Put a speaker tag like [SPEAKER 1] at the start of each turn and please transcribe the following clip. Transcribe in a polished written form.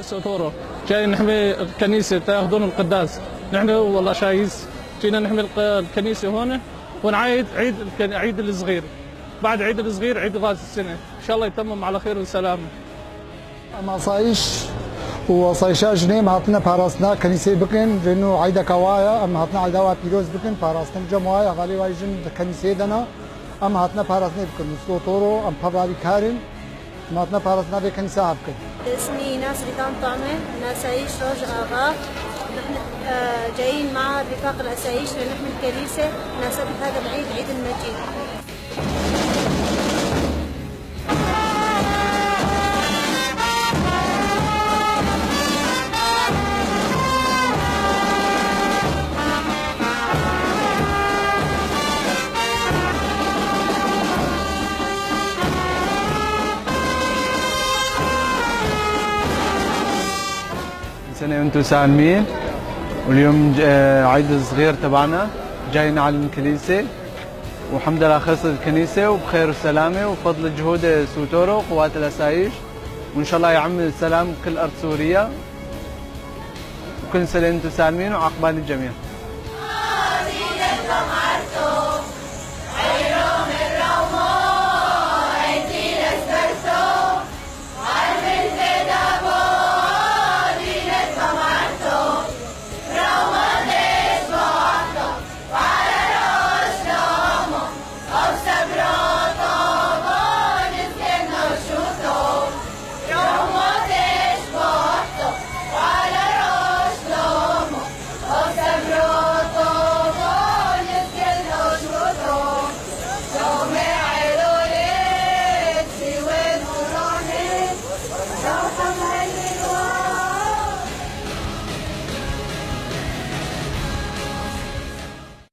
[SPEAKER 1] سوتورو جاي نحمي الكنيسه تاخذون القداس. نحن والله شايس جينا نحمي الكنيسه هون ونعيد عيد الصغير. بعد عيد الصغير عيد راس السنه ان شاء الله يتمم على خير وسلامه.
[SPEAKER 2] اما صايش وصايشا جنيم هاتنا باراسنا كنيسه بكن جنو عيدا كوايا اما هاتنا عيدا بيروز بكن باراسنا جموايا غالي وايجن كنيسه دنا اما هاتنا باراسنا بكن سوتورو ام باباري كارين ما هاتنا باراسنا بكنيسه بكن.
[SPEAKER 3] اسمي ناس ريدان طعمه من أسايش روج آغا. نحن جايين مع رفاق الأسايش لنحمي الكنيسة مناسبة هذا العيد عيد المجيد.
[SPEAKER 4] سنة وانتم سالمين، واليوم عيد الصغير تبعنا جايين على الكنيسة، والحمد لله خلصت الكنيسة وبخير وسلامة وفضل جهود سوتورو قوات الأسايش، وإن شاء الله يعم السلام بكل أرض سوريا، وكل سنة وانتم سالمين وعقبال الجميع.